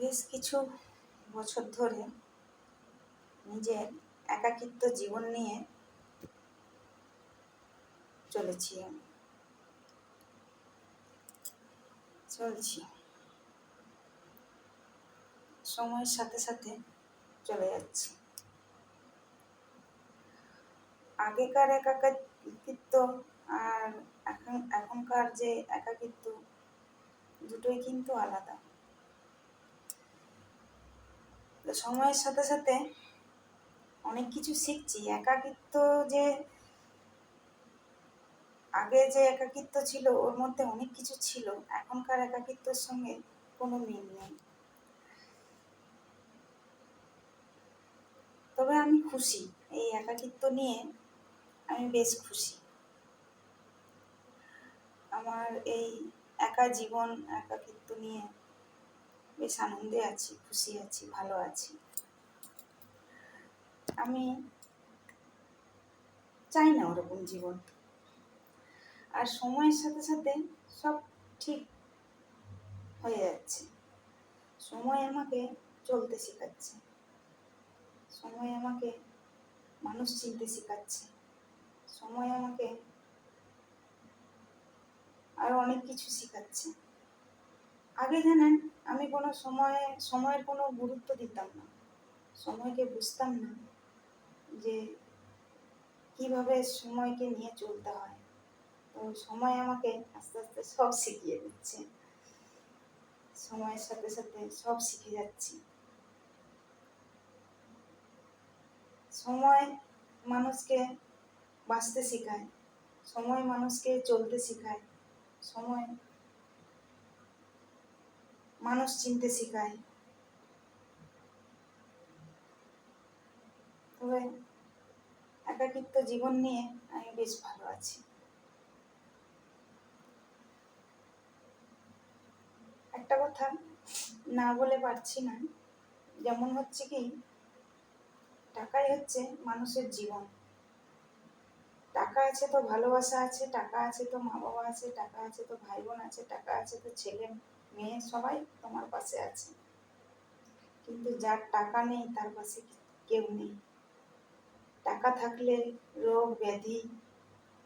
বেশ কিছু বছর ধরে নিজের একাকিত্ব জীবন নিয়ে চলছি। সময়ের সাথে সাথে চলে যাচ্ছে। আগেকার একাকিত্ব আর এখনকার যে একাকিত্ব, দুটোই কিন্তু আলাদা। সময়ের সাথে সাথে অনেক কিছু শিখছি। একাকিত্ব যে আগে যে একাকিত্ব ছিল, ওর মধ্যে অনেক কিছু ছিল, এখনকার একাকিত্বের সঙ্গে কোনো মিল নেই। তবে আমি খুশি, এই একাকিত্ব নিয়ে আমি বেশ খুশি। আমার এই একা জীবন, একাকিত্ব নিয়ে বেশ আনন্দে আছি, খুশি আছি, ভালো আছি। আমি চাই না ওরকম জীবন। আর সময়ের সাথে সাথে সব ঠিক হয়ে যাচ্ছে। সময় আমাকে চলতে শেখাচ্ছে, সময় আমাকে মানুষ চিনতে শেখাচ্ছে, সময় আমাকে আরো অনেক কিছু শেখাচ্ছে। আগে জানেন, আমি কোনো সময়ের কোনো গুরুত্ব দিতাম না, সময়কে বুঝতাম না যে কিভাবে সময়কে নিয়ে চলতে হয়। তো সময় আমাকে আস্তে আস্তে সব শিখিয়ে দিচ্ছে। সময়ের সাথে সাথে সব শিখে যাচ্ছি। সময় মানুষকে বাঁচতে শেখায়, সময় মানুষকে চলতে শেখায়, সময় মানুষ চিনতে শেখায়। তবে একাকিত্ব জীবন নিয়ে আমি বেশ ভালো আছি। একটা কথা না বলে পারছি না, যেমন হচ্ছে কি, টাকাই হচ্ছে মানুষের জীবন। টাকা আছে তো ভালোবাসা আছে, টাকা আছে তো মা বাবা আছে, টাকা আছে তো ভাই বোন আছে, টাকা আছে তো ছেলে মেয়ে, সবাই তোমার পাশে আছে। কিন্তু যার টাকা নেই তার পাশে কেউ নেই। টাকা থাকলে রোগ ব্যাধি,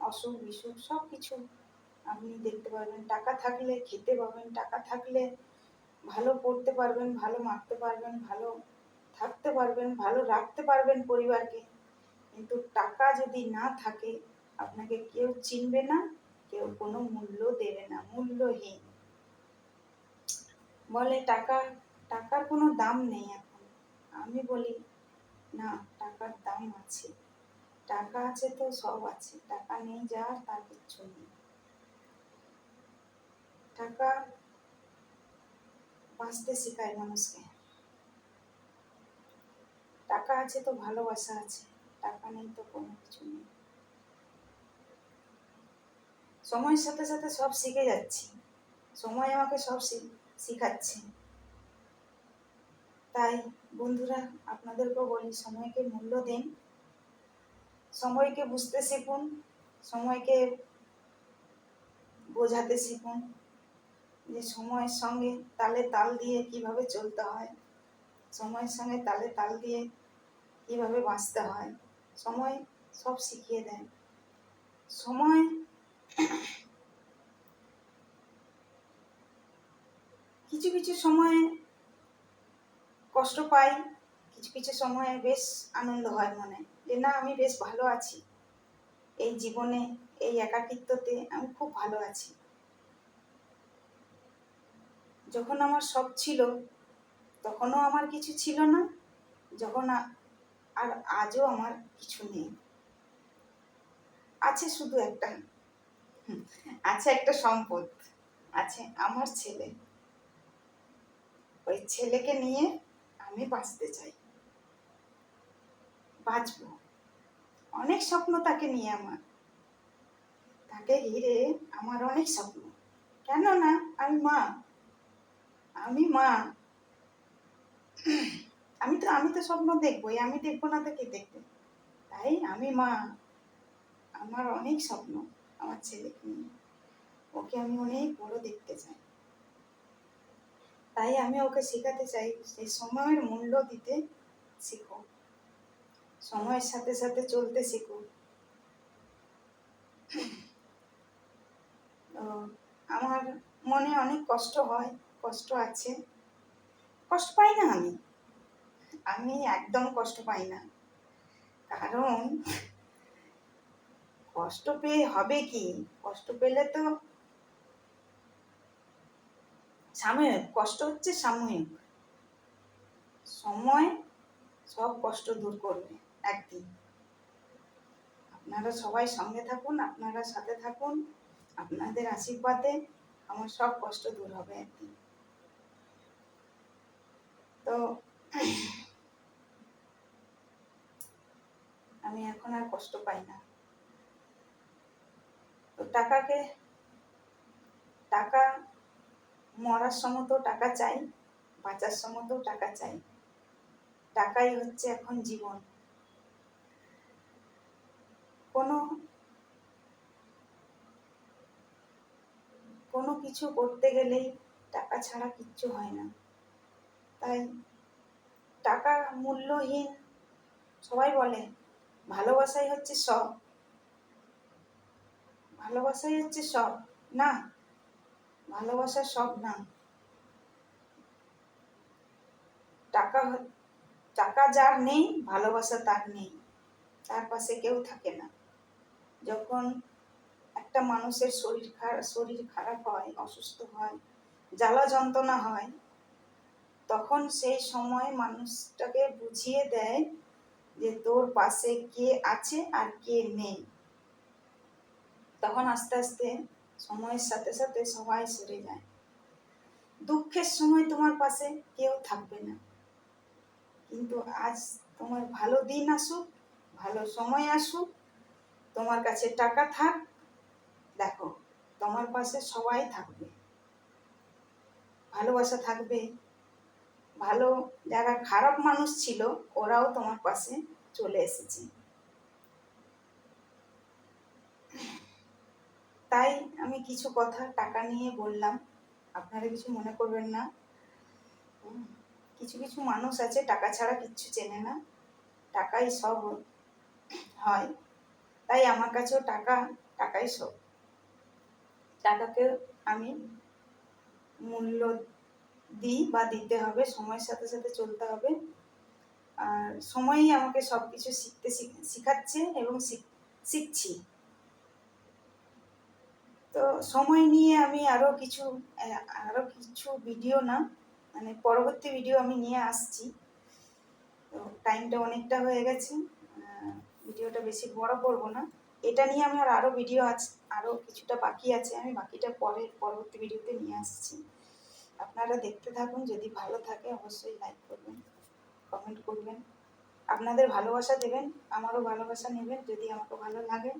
অসুখ বিসুখ সব কিছু আপনি দেখতে পারবেন। টাকা থাকলে খেতে পাবেন, টাকা থাকলে ভালো পড়তে পারবেন, ভালো মাখতে পারবেন, ভালো থাকতে পারবেন, ভালো রাখতে পারবেন পরিবারকে। কিন্তু টাকা যদি না থাকে, আপনাকে কেউ চিনবে না, কেউ কোনো মূল্য দেবে না, মূল্যহীন। বলে টাকার কোনো দাম নেই এখন। আমি বলি না, টাকার দাম আছে। টাকা আছে তো সব আছে, টাকা নেই যার তার কিচ্ছু নেই। টাকা বাঁচতে শেখায় মানুষকে। টাকা আছে তো ভালোবাসা আছে, টাকা নেই তো কোনো কিছু নেই। সময়ের সাথে সাথে সব শিখে যাচ্ছি, সময় আমাকে সব শিখাচ্ছে। তাই বন্ধুরা, আপনাদেরকেও বলি, সময়কে মূল্য দিন, সময়কে বুঝতে শিখুন, সময়কে বোঝাতে শিখুন যে সময়ের সঙ্গে তালে তাল দিয়ে কিভাবে চলতে হয়, সময়ের সঙ্গে তালে তাল দিয়ে কিভাবে বাঁচতে হয়। সময় সব শিখিয়ে দেয়। সময় কিছু কিছু সময়ে কষ্ট পাই, কিছু কিছু সময়ে বেশ আনন্দ হয় মনে, যে না, আমি বেশ ভালো আছি এই জীবনে, এই একাকিত্বতে আমি খুব ভালো আছি। যখন আমার সব ছিল তখনও আমার কিছু ছিল না, যখন আর আজও আমার কিছু নেই। আছে শুধু একটা, আছে একটা সম্পদ, আছে আমার ছেলে। ওই ছেলেকে নিয়ে আমি বাঁচতে চাই, বাঁচবো। অনেক স্বপ্ন তাকে নিয়ে আমার, তাকে ঘিরে আমার অনেক স্বপ্ন। কেন না, আমি মা। আমি তো স্বপ্ন দেখবোই, আমি দেখবো না তো কে দেখবে? তাই আমি মা, আমার অনেক স্বপ্ন আমার ছেলেকে নিয়ে। ওকে আমি অনেক বড় দেখতে চাই। তাই আমি ওকে শেখাতে চাই যে সময়ের মূল্য দিতে শেখো, সময়ের সাথে সাথে চলতে শেখো। তো আমার মনে অনেক কষ্ট হয়, কষ্ট আছে, কষ্ট পাই না আমি, আমি একদম কষ্ট পাই না। কারণ কষ্ট পেয়ে হবে কি, কষ্ট পেলে তো সাময়িক, কষ্ট হচ্ছে সাময়িক, সময় সব কষ্ট দূর করবে একদিন। আপনারা সবাই সঙ্গে থাকুন, আপনারা সাথে থাকুন, আপনাদের আশীর্বাদে আমার সব কষ্ট দূর হবে একদিন। তো আমি এখন আর কষ্ট পাই না। তো টাকা মরার সময় তো টাকা চাই, বাঁচার সময় তো টাকা চাই। টাকাই হচ্ছে এখন জীবন। কোনো কিছু করতে গেলেই টাকা ছাড়া কিচ্ছু হয় না। তাই টাকা মূল্যহীন। সবাই বলে ভালোবাসাই হচ্ছে সব, ভালোবাসাই হচ্ছে সব। না, ভালোবাসা সব না। টাকা টাকা যার নেই, ভালোবাসা তার নেই, তার পাশে কেউ থাকে না। যখন একটা মানুষের শরীর খারাপ হয়, অসুস্থ হয়, জ্বালা যন্ত্রণা হয়, তখন সেই সময় মানুষটাকে বুঝিয়ে দেয় যে তোর পাশে কে আছে আর কে নেই। তখন আস্তে আস্তে সময়ের সাথে সাথে সবাই সরে যায়। দুঃখের সময় তোমার পাশে কেউ থাকবে না, কিন্তু আজ তোমার ভালো দিন আসুক, ভালো সময় আসুক, তোমার কাছে টাকা থাক, দেখো তোমার পাশে সবাই থাকবে, ভালোবাসা থাকবে। ভালো যারা খারাপ মানুষ ছিল ওরাও তোমার পাশে চলে এসেছে। তাই আমি কিছু কথা টাকা নিয়ে বললাম, আপনারা কিছু মনে করবেন না। কিছু কিছু মানুষ আছে টাকা ছাড়া কিচ্ছু চেনে না, টাকাই সব হয়। তাই আমার কাছেও টাকাই সব। টাকাকে আমি মূল্য দিই বা দিতে হবে, সময়ের সাথে সাথে চলতে হবে। আর সময়ই আমাকে সব কিছু শিখাচ্ছে এবং শিখছি। তো সময় নিয়ে আমি আরো কিছু ভিডিও না, মানে পরবর্তী ভিডিও আমি নিয়ে আসছি। তো টাইমটা অনেকটা হয়ে গেছে, ভিডিওটা বেশি বড় করব না। এটা নিয়ে আমার আরো ভিডিও আছে, আরো কিছুটা বাকি আছে, আমি বাকিটা পরবর্তী ভিডিওতে নিয়ে আসছি। আপনারা দেখতে থাকুন, যদি ভালো থাকে অবশ্যই লাইক করবেন, কমেন্ট করবেন, আপনাদের ভালোবাসা দেবেন, আমারও ভালোবাসা নেবেন। যদি আমাকে ভালো লাগে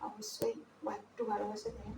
অবশ্যই একটু ভালোবাসা দেবেন।